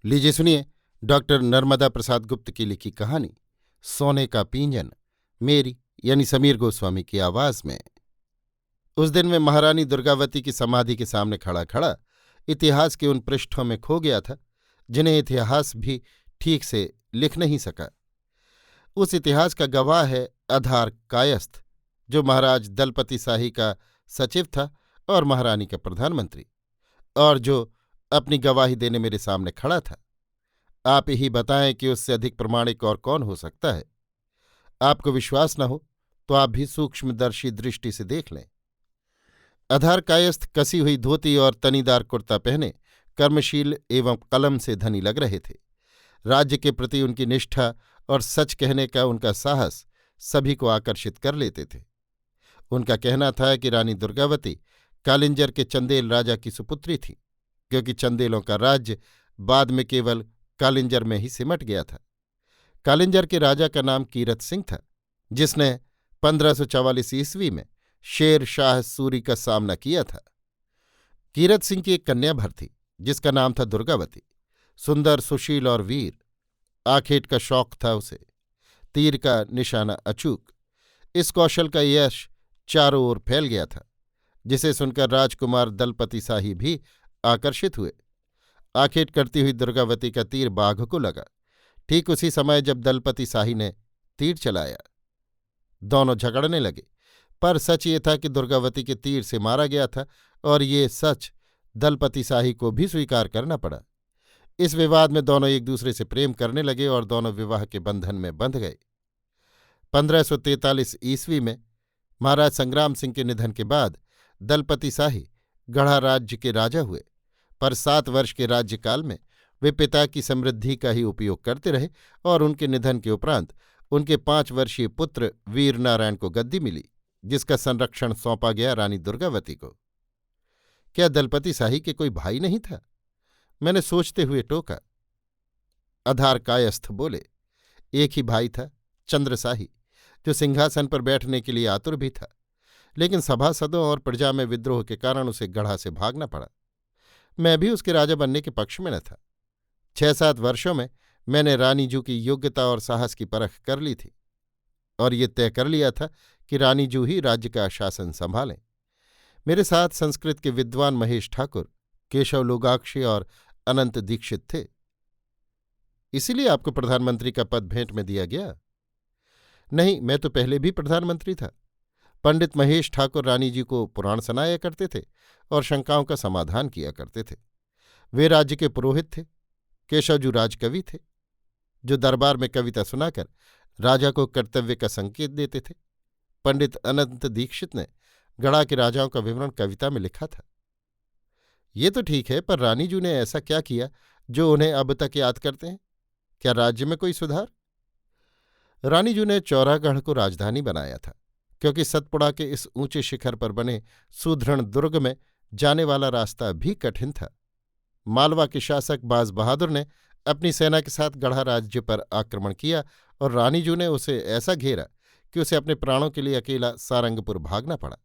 लीजिए सुनिए डॉक्टर नर्मदा प्रसाद गुप्त की लिखी कहानी सोने का पींजन, मेरी यानी समीर गोस्वामी की आवाज में। उस दिन मैं महारानी दुर्गावती की समाधि के सामने खड़ा खड़ा इतिहास के उन पृष्ठों में खो गया था जिन्हें इतिहास भी ठीक से लिख नहीं सका। उस इतिहास का गवाह है आधार कायस्थ, जो महाराज दलपति शाही का सचिव था और महारानी का प्रधानमंत्री, और जो अपनी गवाही देने मेरे सामने खड़ा था। आप ही बताएं कि उससे अधिक प्रमाणिक और कौन हो सकता है। आपको विश्वास न हो तो आप भी सूक्ष्मदर्शी दृष्टि से देख लें। आधार कायस्थ कसी हुई धोती और तनीदार कुर्ता पहने कर्मशील एवं कलम से धनी लग रहे थे। राज्य के प्रति उनकी निष्ठा और सच कहने का उनका साहस सभी को आकर्षित कर लेते थे। उनका कहना था कि रानी दुर्गावती कालिंजर के चंदेल राजा की सुपुत्री थी, क्योंकि चंदेलों का राज्य बाद में केवल कालिंजर में ही सिमट गया था। कालिंजर के राजा का नाम कीरत सिंह था, जिसने 1544 ईस्वी में शेर शाह सूरी का सामना किया था। कीरत सिंह की एक कन्या भर थी, जिसका नाम था दुर्गावती। सुंदर, सुशील और वीर। आखेट का शौक था उसे, तीर का निशाना अचूक। इस कौशल का यश चारों ओर फैल गया था, जिसे सुनकर राजकुमार दलपति शाही भी आकर्षित हुए। आखेट करती हुई दुर्गावती का तीर बाघ को लगा। ठीक उसी समय जब दलपति शाही ने तीर चलाया, दोनों झगड़ने लगे। पर सच ये था कि दुर्गावती के तीर से मारा गया था, और ये सच दलपति शाही को भी स्वीकार करना पड़ा। इस विवाद में दोनों एक दूसरे से प्रेम करने लगे और दोनों विवाह के बंधन में बंध गए। 1543 ईस्वी में महाराज संग्राम सिंह के निधन के बाद दलपति शाही गढ़ा राज्य के राजा हुए, पर 7 वर्ष के राज्यकाल में वे पिता की समृद्धि का ही उपयोग करते रहे, और उनके निधन के उपरांत उनके 5 वर्षीय पुत्र वीरनारायण को गद्दी मिली, जिसका संरक्षण सौंपा गया रानी दुर्गावती को। क्या दलपति शाही के कोई भाई नहीं था? मैंने सोचते हुए टोका। आधार कायस्थ बोले, एक ही भाई था, चंद्र शाही, जो सिंहासन पर बैठने के लिए आतुर भी था, लेकिन सभासदों और प्रजा में विद्रोह के कारण उसे गढ़ा से भागना पड़ा। मैं भी उसके राजा बनने के पक्ष में न था। 6-7 वर्षों में मैंने रानीजू की योग्यता और साहस की परख कर ली थी, और ये तय कर लिया था कि रानीजू ही राज्य का शासन संभालें। मेरे साथ संस्कृत के विद्वान महेश ठाकुर, केशव लोगाक्षी और अनंत दीक्षित थे। इसीलिए आपको प्रधानमंत्री का पद भेंट में दिया गया? नहीं, मैं तो पहले भी प्रधानमंत्री था। पंडित महेश ठाकुर रानी जी को पुराण सुनाया करते थे और शंकाओं का समाधान किया करते थे। वे राज्य के पुरोहित थे। केशवजू राजकवि थे, जो दरबार में कविता सुनाकर राजा को कर्तव्य का संकेत देते थे। पंडित अनंत दीक्षित ने गढ़ा के राजाओं का विवरण कविता में लिखा था। ये तो ठीक है, पर रानीजू ने ऐसा क्या किया जो उन्हें अब तक याद करते हैं? क्या राज्य में कोई सुधार? रानीजू ने चौरागढ़ को राजधानी बनाया था, क्योंकि सतपुड़ा के इस ऊंचे शिखर पर बने सुदृढ़ दुर्ग में जाने वाला रास्ता भी कठिन था। मालवा के शासक बाज बहादुर ने अपनी सेना के साथ गढ़ा राज्य पर आक्रमण किया, और रानीजू ने उसे ऐसा घेरा कि उसे अपने प्राणों के लिए अकेला सारंगपुर भागना पड़ा।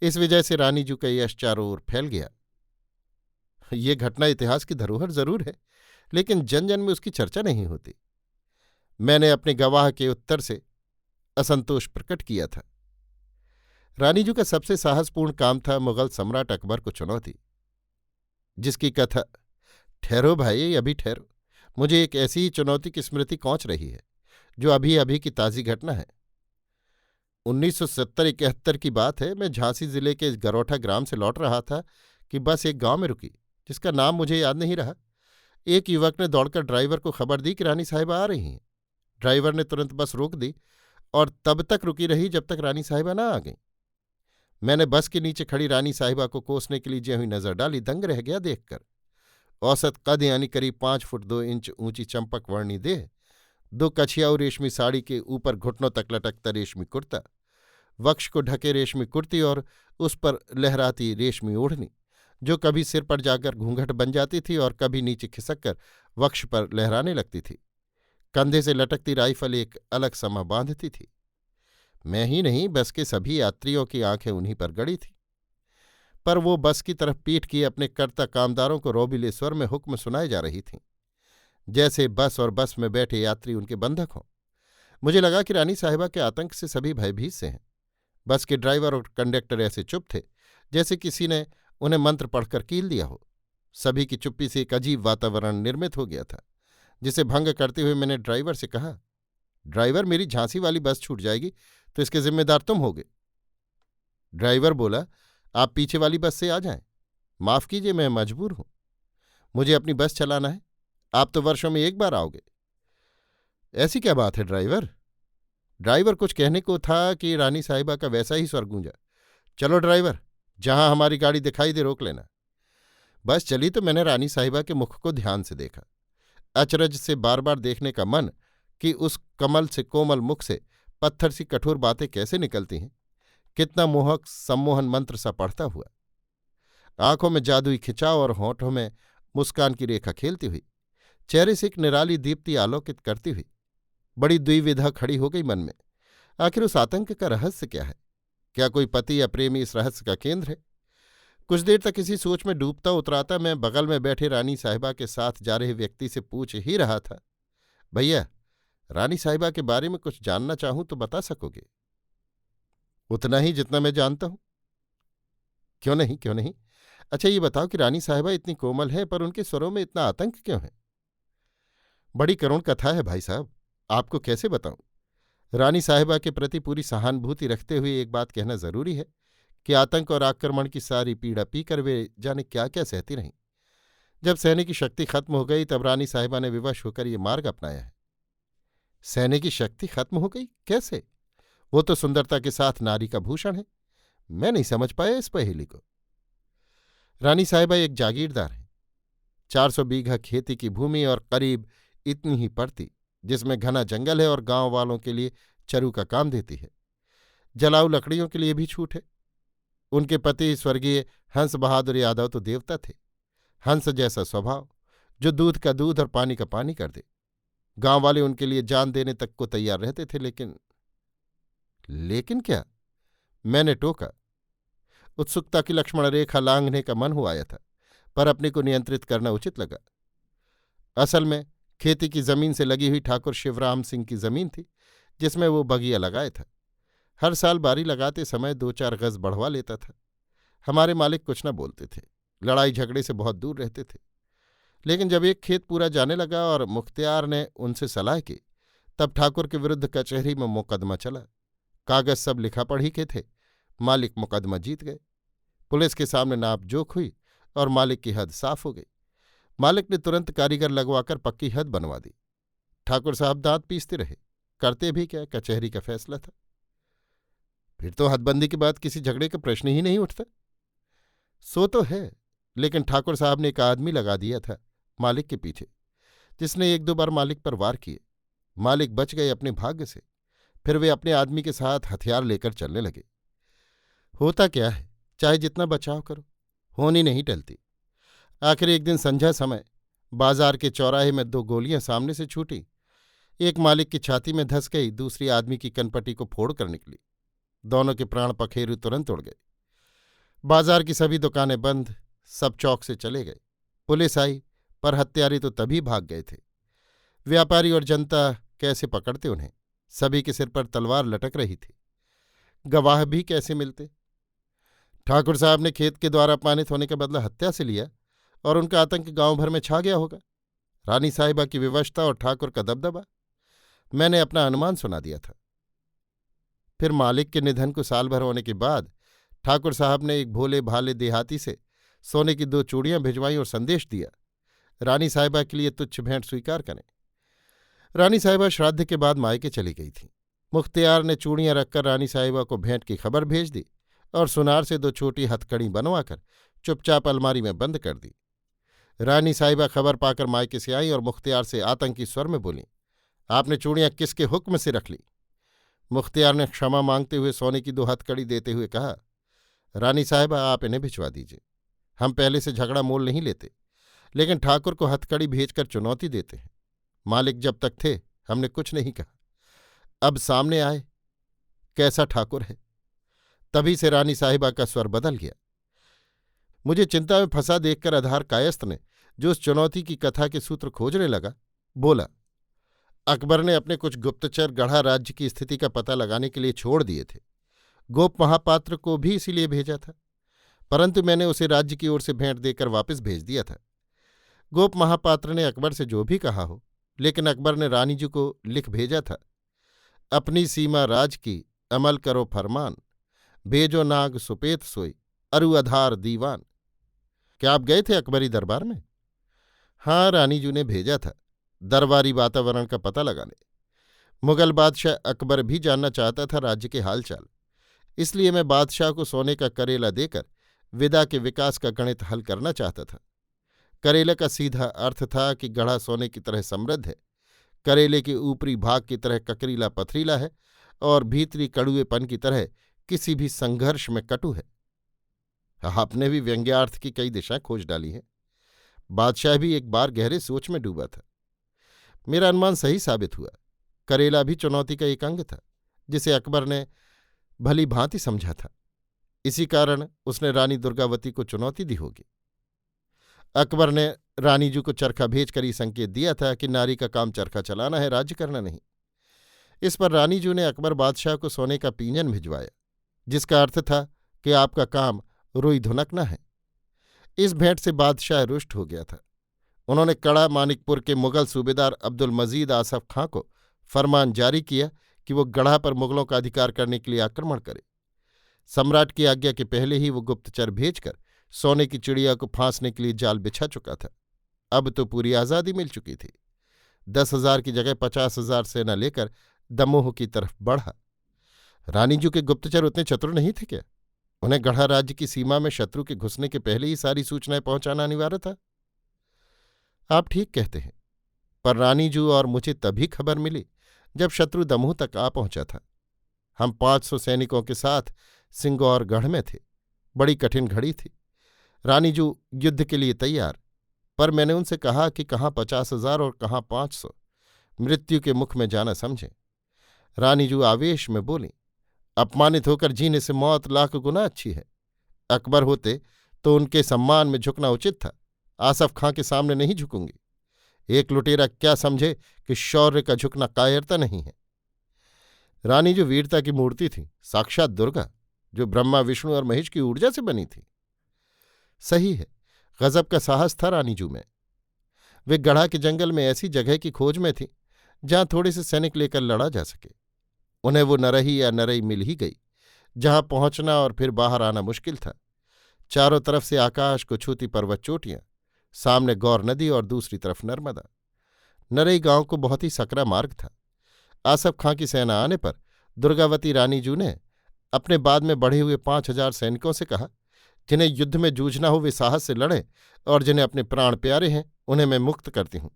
इस वजह से रानीजू का यश चारों ओर फैल गया। ये घटना इतिहास की धरोहर जरूर है, लेकिन जन जन में उसकी चर्चा नहीं होती। मैंने अपने गवाह के उत्तर से असंतोष प्रकट किया था। रानीजू का सबसे साहसपूर्ण काम था मुगल सम्राट अकबर को चुनौती, जिसकी कथा। ठहरो भाई, अभी ठहरो। मुझे एक ऐसी ही चुनौती की स्मृति कौंच रही है, जो अभी अभी की ताज़ी घटना है। 1970-71 की बात है। मैं झांसी जिले के गरौठा ग्राम से लौट रहा था कि बस एक गांव में रुकी, जिसका नाम मुझे याद नहीं रहा। एक युवक ने दौड़कर ड्राइवर को खबर दी कि रानी साहिबा आ रही हैं। ड्राइवर ने तुरंत बस रोक दी और तब तक रुकी रही जब तक रानी साहिबा ना आ गई। मैंने बस के नीचे खड़ी रानी साहिबा को कोसने के लिए ज्यों ही नजर डाली, दंग रह गया देखकर। औसत कद यानी करीब 5 फुट 2 इंच ऊंची चंपक वर्णी देह, 2 कछियाऊ रेशमी साड़ी के ऊपर घुटनों तक लटकता रेशमी कुर्ता, वक्ष को ढके रेशमी कुर्ती और उस पर लहराती रेशमी ओढ़नी, जो कभी सिर पर जाकर घूंघट बन जाती थी और कभी नीचे खिसक कर वक्ष पर लहराने लगती थी। कंधे से लटकती राइफल एक अलग समा बांधती थी। मैं ही नहीं, बस के सभी यात्रियों की आंखें उन्हीं पर गड़ी थी। पर वो बस की तरफ पीठ किए अपने कर्ता कामदारों को रोबिले स्वर में हुक्म सुनाए जा रही थीं। जैसे बस और बस में बैठे यात्री उनके बंधक हों। मुझे लगा कि रानी साहिबा के आतंक से सभी भयभीत से हैं। बस के ड्राइवर और कंडक्टर ऐसे चुप थे जैसे किसी ने उन्हें मंत्र पढ़कर कील दिया हो। सभी की चुप्पी से एक अजीब वातावरण निर्मित हो गया था, जिसे भंग करते हुए मैंने ड्राइवर से कहा, ड्राइवर, मेरी झांसी वाली बस छूट जाएगी तो इसके जिम्मेदार तुम होगे। ड्राइवर बोला, आप पीछे वाली बस से आ जाएं। माफ कीजिए, मैं मजबूर हूं, मुझे अपनी बस चलाना है। आप तो वर्षों में एक बार आओगे। ऐसी क्या बात है ड्राइवर? ड्राइवर कुछ कहने को था कि रानी साहिबा का वैसा ही स्वर गूंजा, चलो ड्राइवर, जहां हमारी गाड़ी दिखाई दे रोक लेना। बस चली तो मैंने रानी साहिबा के मुख को ध्यान से देखा। अचरज से बार बार देखने का मन कि उस कमल से कोमल मुख से पत्थर सी कठोर बातें कैसे निकलती हैं, कितना मोहक सम्मोहन मंत्र सा पढ़ता हुआ। आंखों में जादुई खिंचाव और होठों में मुस्कान की रेखा खेलती हुई, चेहरे से एक निराली दीप्ति आलोकित करती हुई, बड़ी द्विविधा खड़ी हो गई मन में। आखिर उस आतंक का रहस्य क्या है? क्या कोई पति या प्रेमी इस रहस्य का केंद्र है? कुछ देर तक इसी सोच में डूबता उतराता मैं बगल में बैठे रानी साहिबा के साथ जा रहे व्यक्ति से पूछ ही रहा था, भैया, रानी साहिबा के बारे में कुछ जानना चाहूं तो बता सकोगे? उतना ही जितना मैं जानता हूं। क्यों नहीं, क्यों नहीं। अच्छा ये बताओ कि रानी साहिबा इतनी कोमल है पर उनके स्वरों में इतना आतंक क्यों है? बड़ी करुण कथा है भाई साहब, आपको कैसे बताऊं। रानी साहिबा के प्रति पूरी सहानुभूति रखते हुए एक बात कहना जरूरी है कि आतंक और आक्रमण की सारी पीड़ा पीकर वे जाने क्या क्या सहती रहीं। जब सैन्य की शक्ति खत्म हो गई तब रानी साहिबा ने विवश होकर ये मार्ग अपनाया है। सैन्य की शक्ति खत्म हो गई? कैसे? वो तो सुंदरता के साथ नारी का भूषण है। मैं नहीं समझ पाया इस पहेली को। रानी साहिबा एक जागीरदार हैं। 400 बीघा खेती की भूमि और करीब इतनी ही पड़ती, जिसमें घना जंगल है और गांव वालों के लिए चरू का काम देती है। जलाऊ लकड़ियों के लिए भी छूट है। उनके पति स्वर्गीय हंस बहादुर यादव तो देवता थे। हंस जैसा स्वभाव, जो दूध का दूध और पानी का पानी कर दे। गांव वाले उनके लिए जान देने तक को तैयार रहते थे, लेकिन क्या? मैंने टोका। उत्सुकता की लक्ष्मण रेखा लांघने का मन हो आया था, पर अपने को नियंत्रित करना उचित लगा। असल में खेती की जमीन से लगी हुई ठाकुर शिवराम सिंह की जमीन थी, जिसमें वो बगिया लगाए था। हर साल बारी लगाते समय 2-4 गज बढ़वा लेता था। हमारे मालिक कुछ न बोलते थे, लड़ाई झगड़े से बहुत दूर रहते थे। लेकिन जब एक खेत पूरा जाने लगा और मुख्तियार ने उनसे सलाह की, तब ठाकुर के विरुद्ध कचहरी में मुकदमा चला। कागज सब लिखा पढ़ी के थे। मालिक मुकदमा जीत गए। पुलिस के सामने नाप जोख हुई और मालिक की हद साफ हो गई। मालिक ने तुरंत कारीगर लगवाकर पक्की हद बनवा दी। ठाकुर साहब दांत पीसते रहे, करते भी क्या, कचहरी का फैसला था। फिर तो हदबंदी के बाद किसी झगड़े का प्रश्न ही नहीं उठता। सो तो है, लेकिन ठाकुर साहब ने एक आदमी लगा दिया था मालिक के पीछे, जिसने 1-2 बार मालिक पर वार किए। मालिक बच गए अपने भाग्य से। फिर वे अपने आदमी के साथ हथियार लेकर चलने लगे। होता क्या है, चाहे जितना बचाव करो, होनी नहीं टलती। आखिर एक दिन संध्या समय बाजार के चौराहे में 2 गोलियां सामने से छूटी। एक मालिक की छाती में धंस गई, दूसरी आदमी की कनपटी को फोड़कर निकली। दोनों के प्राण पखेरु तुरंत उड़ गए। बाजार की सभी दुकानें बंद, सब चौक से चले गए। पुलिस आई, पर हत्यारे तो तभी भाग गए थे। व्यापारी और जनता कैसे पकड़ते उन्हें? सभी के सिर पर तलवार लटक रही थी। गवाह भी कैसे मिलते? ठाकुर साहब ने खेत के द्वारा अपमानित होने का बदला हत्या से लिया और उनका आतंक गांव भर में छा गया होगा। रानी साहिबा की विवशता और ठाकुर का दबदबा, मैंने अपना अनुमान सुना दिया था। फिर मालिक के निधन को साल भर होने के बाद ठाकुर साहब ने एक भोले भाले देहाती से सोने की 2 चूड़ियां भिजवाईं और संदेश दिया, रानी साहिबा के लिए तुच्छ भेंट स्वीकार करें। रानी साहिबा श्राद्ध के बाद मायके चली गई थी। मुख्तियार ने चूड़ियां रखकर रानी साहिबा को भेंट की खबर भेज दी और सुनार से 2 छोटी हथकड़ी बनवाकर चुपचाप अलमारी में बंद कर दी। रानी साहिबा खबर पाकर मायके से आई और मुख्तियार से आतंकी स्वर में बोली, आपने चूड़ियां किसके हुक्म से रख ली? मुख्तियार ने क्षमा मांगते हुए सोने की 2 हथकड़ी देते हुए कहा, रानी साहिबा, आप इन्हें भिजवा दीजिए। हम पहले से झगड़ा मोल नहीं लेते, लेकिन ठाकुर को हथकड़ी भेजकर चुनौती देते हैं। मालिक जब तक थे हमने कुछ नहीं कहा, अब सामने आए कैसा ठाकुर है। तभी से रानी साहिबा का स्वर बदल गया। मुझे चिंता में फंसा देखकर आधार कायस्थ ने, जो उस चुनौती की कथा के सूत्र खोजने लगा, बोला, अकबर ने अपने कुछ गुप्तचर गढ़ा राज्य की स्थिति का पता लगाने के लिए छोड़ दिए थे। गोप महापात्र को भी इसीलिए भेजा था, परंतु मैंने उसे राज्य की ओर से भेंट देकर वापस भेज दिया था। गोप महापात्र ने अकबर से जो भी कहा हो, लेकिन अकबर ने रानी जी को लिख भेजा था, अपनी सीमा राज की अमल करो फरमान, भेजो नाग सुपेत सोई अरु अधार दीवान। क्या आप गए थे अकबरी दरबार में? हाँ, रानी जी ने भेजा था, दरबारी वातावरण का पता लगाने। मुगल बादशाह अकबर भी जानना चाहता था राज्य के हालचाल, इसलिए मैं बादशाह को सोने का करेला देकर विदा के विकास का गणित हल करना चाहता था। करेले का सीधा अर्थ था कि गढ़ा सोने की तरह समृद्ध है, करेले के ऊपरी भाग की तरह ककरीला पथरीला है और भीतरी कड़ुएपन की तरह किसी भी संघर्ष में कटु है। आपने भी व्यंग्यार्थ की कई दिशाएं खोज डाली हैं। बादशाह भी एक बार गहरे सोच में डूबा था। मेरा अनुमान सही साबित हुआ। करेला भी चुनौती का एक अंग था, जिसे अकबर ने भली भांति समझा था। इसी कारण उसने रानी दुर्गावती को चुनौती दी होगी। अकबर ने रानी जी को चरखा भेजकर ये संकेत दिया था कि नारी का काम चरखा चलाना है, राज्य करना नहीं। इस पर रानी जी ने अकबर बादशाह को सोने का पींजन भिजवाया, जिसका अर्थ था कि आपका काम रुई धुनकना है। इस भेंट से बादशाह रुष्ट हो गया था। उन्होंने कड़ा मानिकपुर के मुगल सूबेदार अब्दुल मजीद आसफ खां को फरमान जारी किया कि वो गढ़ा पर मुगलों का अधिकार करने के लिए आक्रमण करे। सम्राट की आज्ञा के पहले ही वो गुप्तचर भेजकर सोने की चिड़िया को फांसने के लिए जाल बिछा चुका था। अब तो पूरी आज़ादी मिल चुकी थी। 10,000 की जगह 50,000 सेना लेकर दमोह की तरफ बढ़ा। रानी जी के गुप्तचर उतने चतुर नहीं थे क्या? उन्हें गढ़ा राज्य की सीमा में शत्रु के घुसने के पहले ही सारी सूचनाएं पहुंचाना अनिवार्य था। आप ठीक कहते हैं, पर रानी जी और मुझे तभी खबर मिली जब शत्रु दमोह तक आ पहुंचा था। हम 500 सैनिकों के साथ सिंगौरगढ़ में थे। बड़ी कठिन घड़ी थी। रानी जी युद्ध के लिए तैयार, पर मैंने उनसे कहा कि कहाँ 50,000 और कहाँ 500। मृत्यु के मुख में जाना समझें। रानी जी आवेश में बोली, अपमानित होकर जीने से मौत लाख गुना अच्छी है। अकबर होते तो उनके सम्मान में झुकना उचित था। आसफ खां के सामने नहीं झुकूंगी। एक लुटेरा क्या समझे कि शौर्य का झुकना कायरता नहीं है। रानी जो वीरता की मूर्ति थी, साक्षात दुर्गा, जो ब्रह्मा विष्णु और महेश की ऊर्जा से बनी थी। सही है, गजब का साहस था रानी जू में। वे गढ़ा के जंगल में ऐसी जगह की खोज में थी जहां थोड़े से सैनिक लेकर लड़ा जा सके। उन्हें वो नरही या नरई मिल ही गई, जहां पहुंचना और फिर बाहर आना मुश्किल था। चारों तरफ से आकाश को छूती पर्वत चोटियां, सामने गौर नदी और दूसरी तरफ नर्मदा। नरई गांव को बहुत ही सकरा मार्ग था। आसफ खां की सेना आने पर दुर्गावती रानी जू ने अपने बाद में बढ़े हुए 5,000 सैनिकों से कहा, जिन्हें युद्ध में जूझना हो वे साहस से लड़ें, और जिन्हें अपने प्राण प्यारे हैं उन्हें मैं मुक्त करती हूं।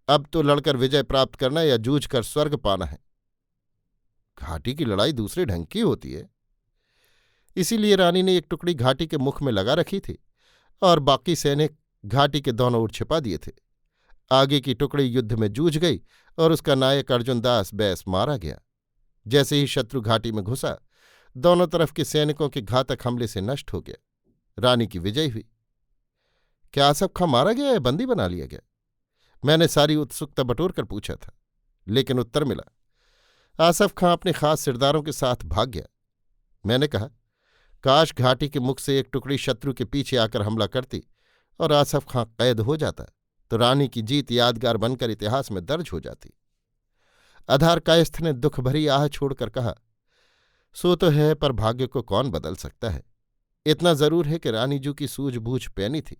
अब तो लड़कर विजय प्राप्त करना या जूझ कर स्वर्ग पाना है। घाटी की लड़ाई दूसरे ढंग की होती है। इसीलिए रानी ने एक टुकड़ी घाटी के मुख में लगा रखी थी और बाकी सैनिक घाटी के दोनों ओर छिपा दिए थे। आगे की टुकड़ी युद्ध में जूझ गई और उसका नायक अर्जुन दास बैस मारा गया। जैसे ही शत्रु घाटी में घुसा, दोनों तरफ के सैनिकों के घातक हमले से नष्ट हो गया। रानी की विजय हुई। क्या आसफ खां मारा गया या बंदी बना लिया गया? मैंने सारी उत्सुकता बटोर कर पूछा था, लेकिन उत्तर मिला, आसफ खां अपने खास सिरदारों के साथ भाग गया। मैंने कहा, काश घाटी के मुख से एक टुकड़ी शत्रु के पीछे आकर हमला करती और आसफ खां कैद हो जाता, तो रानी की जीत यादगार बनकर इतिहास में दर्ज हो जाती। अधार कायस्थ ने दुख भरी आह छोड़कर कहा, सो तो है, पर भाग्य को कौन बदल सकता है। इतना जरूर है कि रानी जू की सूझबूझ पैनी थी।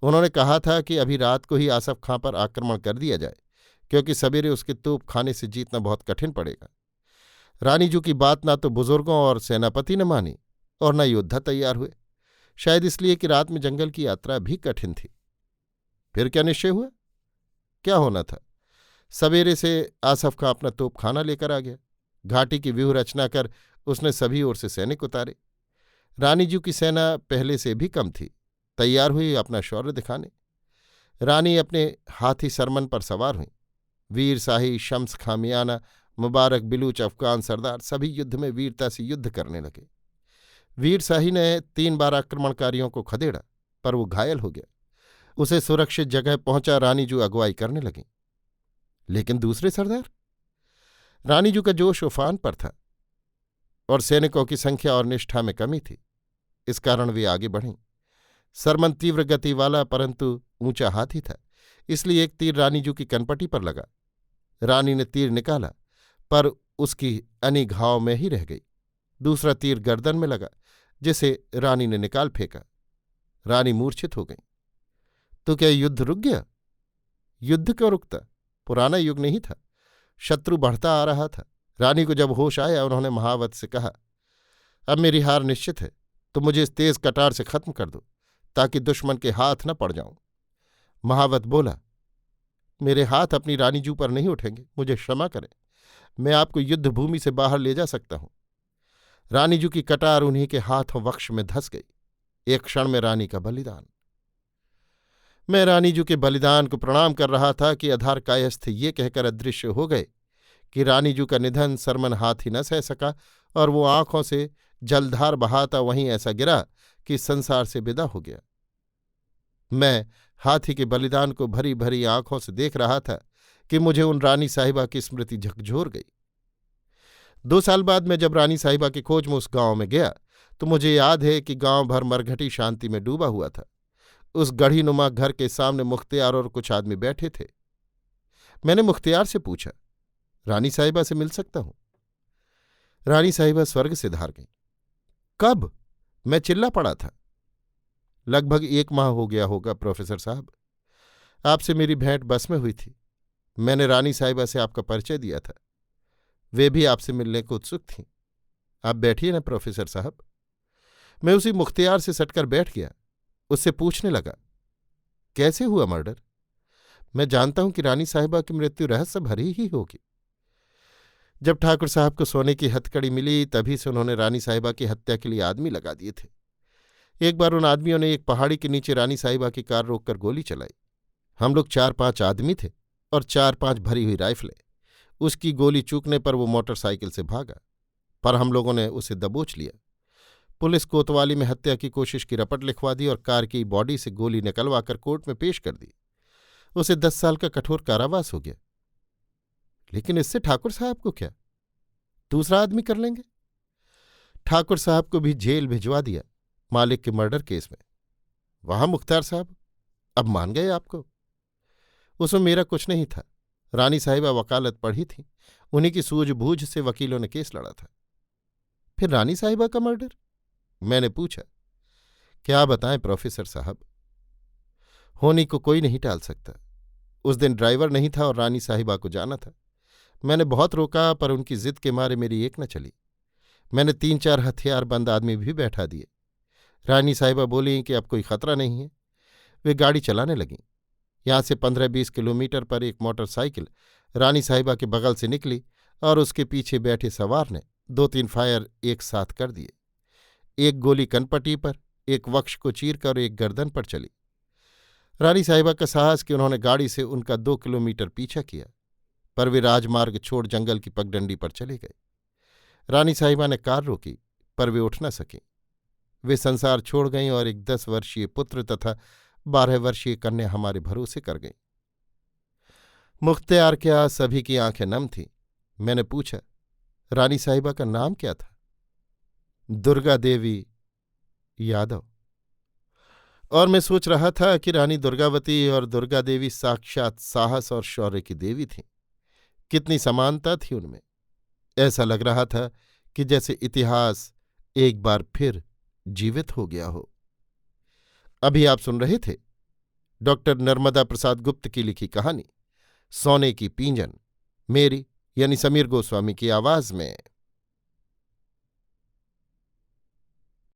उन्होंने कहा था कि अभी रात को ही आसफ खां पर आक्रमण कर दिया जाए, क्योंकि सवेरे उसके तोप खाने से जीतना बहुत कठिन पड़ेगा। रानी जू की बात ना तो बुजुर्गों और सेनापति ने मानी और न योद्धा तैयार हुए, शायद इसलिए कि रात में जंगल की यात्रा भी कठिन थी। फिर क्या निश्चय हुआ? क्या होना था? सवेरे से आसफ खां अपना तोपखाना लेकर आ गया। घाटी की व्यूह रचना कर उसने सभी ओर से सैनिक उतारे। रानी जी की सेना पहले से भी कम थी, तैयार हुई अपना शौर्य दिखाने। रानी अपने हाथी सरमन पर सवार हुई। वीर शाही, शम्स खां मियाना, मुबारक, बिलूच, अफगान सरदार सभी युद्ध में वीरता से युद्ध करने लगे। वीर शाही ने 3 बार आक्रमणकारियों को खदेड़ा, पर वो घायल हो गया। उसे सुरक्षित जगह पहुंचा रानी जू अगुवाई करने लगी। लेकिन दूसरे सरदार? रानीजू का जोश उफान पर था और सैनिकों की संख्या और निष्ठा में कमी थी। इस कारण वे आगे बढ़ीं। सरमन तीव्र गति वाला परंतु ऊंचा हाथी था, इसलिए एक तीर रानीजू की कनपटी पर लगा। रानी ने तीर निकाला, पर उसकी अनी घाव में ही रह गई। दूसरा तीर गर्दन में लगा, जिसे रानी ने निकाल फेंका। रानी मूर्छित हो गई। तो क्या युद्ध रुक गया? युद्ध क्यों रुकता? पुराना युग नहीं था, शत्रु बढ़ता आ रहा था। रानी को जब होश आया, उन्होंने महावत से कहा, अब मेरी हार निश्चित है, तो मुझे इस तेज कटार से खत्म कर दो, ताकि दुश्मन के हाथ न पड़ जाऊं। महावत बोला, मेरे हाथ अपनी रानीजू पर नहीं उठेंगे, मुझे क्षमा करें, मैं आपको युद्ध भूमि से बाहर ले जा सकता हूं। रानीजू की कटार उन्हीं के हाथों वक्ष में धंस गई। एक क्षण में रानी का बलिदान। मैं रानीजू के बलिदान को प्रणाम कर रहा था कि अधार कायस्थ ये कहकर अदृश्य हो गए कि रानीजू का निधन सरमन हाथी न सह सका और वो आंखों से जलधार बहाता वहीं ऐसा गिरा कि संसार से विदा हो गया। मैं हाथी के बलिदान को भरी भरी आंखों से देख रहा था कि मुझे उन रानी साहिबा की स्मृति झकझोर गई। 2 साल बाद मैं जब रानी साहिबा की खोज में उस गांव में गया, तो मुझे याद है कि गांव भर मरघटी शांति में डूबा हुआ था। उस गढ़ीनुमा घर के सामने मुख्तियार और कुछ आदमी बैठे थे। मैंने मुख्तियार से पूछा, रानी साहिबा से मिल सकता हूं? रानी साहिबा स्वर्ग से धार गई। कब? मैं चिल्ला पड़ा था। लगभग 1 माह हो गया होगा प्रोफेसर साहब। आपसे मेरी भेंट बस में हुई थी। मैंने रानी साहिबा से आपका परिचय दिया था। वे भी आपसे मिलने को उत्सुक थीं। आप बैठिए ना प्रोफेसर साहब। मैं उसी मुख्तियार से सटकर बैठ गया। उससे पूछने लगा, कैसे हुआ मर्डर? मैं जानता हूं कि रानी साहिबा की मृत्यु रहस्य भरी ही होगी। जब ठाकुर साहब को सोने की हथकड़ी मिली, तभी से उन्होंने रानी साहिबा की हत्या के लिए आदमी लगा दिए थे। एक बार उन आदमियों ने एक पहाड़ी के नीचे रानी साहिबा की कार रोककर गोली चलाई। हम लोग 4-5 आदमी थे और 4-5 भरी हुई राइफलें। उसकी गोली चूकने पर वो मोटरसाइकिल से भागा, पर हम लोगों ने उसे दबोच लिया। पुलिस कोतवाली में हत्या की कोशिश की रपट लिखवा दी और कार की बॉडी से गोली निकलवाकर कोर्ट में पेश कर दी। उसे 10 साल का कठोर कारावास हो गया। लेकिन इससे ठाकुर साहब को क्या? दूसरा आदमी कर लेंगे। ठाकुर साहब को भी जेल भिजवा दिया मालिक के मर्डर केस में। वहां मुख्तार साहब, अब मान गए आपको? उसमें मेरा कुछ नहीं था। रानी साहिबा वकालत पढ़ी थी, उन्हीं की सूझबूझ से वकीलों ने केस लड़ा था। फिर रानी साहिबा का मर्डर? मैंने पूछा। क्या बताएं प्रोफेसर साहब, होनी को कोई नहीं टाल सकता। उस दिन ड्राइवर नहीं था और रानी साहिबा को जाना था। मैंने बहुत रोका, पर उनकी जिद के मारे मेरी एक न चली। मैंने 3-4 हथियारबंद आदमी भी बैठा दिए। रानी साहिबा बोली कि अब कोई खतरा नहीं है। वे गाड़ी चलाने लगीं। यहां से 15-20 किलोमीटर पर एक मोटरसाइकिल रानी साहिबा के बगल से निकली और उसके पीछे बैठे सवार ने 2-3 फायर एक साथ कर दिए। एक गोली कनपटी पर, एक वक्ष को चीरकर और एक गर्दन पर चली। रानी साहिबा का साहस कि उन्होंने गाड़ी से उनका 2 किलोमीटर पीछा किया, पर वे राजमार्ग छोड़ जंगल की पगडंडी पर चले गए। रानी साहिबा ने कार रोकी, पर वे उठ न सके। वे संसार छोड़ गईं और एक 10 वर्षीय पुत्र तथा 12 वर्षीय कन्या हमारे भरोसे कर गईं। मुख्तियार क्या, सभी की आंखें नम थीं। मैंने पूछा, रानी साहिबा का नाम क्या था? दुर्गा देवी यादव। और मैं सोच रहा था कि रानी दुर्गावती और दुर्गा देवी साक्षात साहस और शौर्य की देवी थीं। कितनी समानता थी उनमें। ऐसा लग रहा था कि जैसे इतिहास एक बार फिर जीवित हो गया हो। अभी आप सुन रहे थे डॉक्टर नर्मदा प्रसाद गुप्त की लिखी कहानी सोने की पींजन, मेरी यानी समीर गोस्वामी की आवाज में।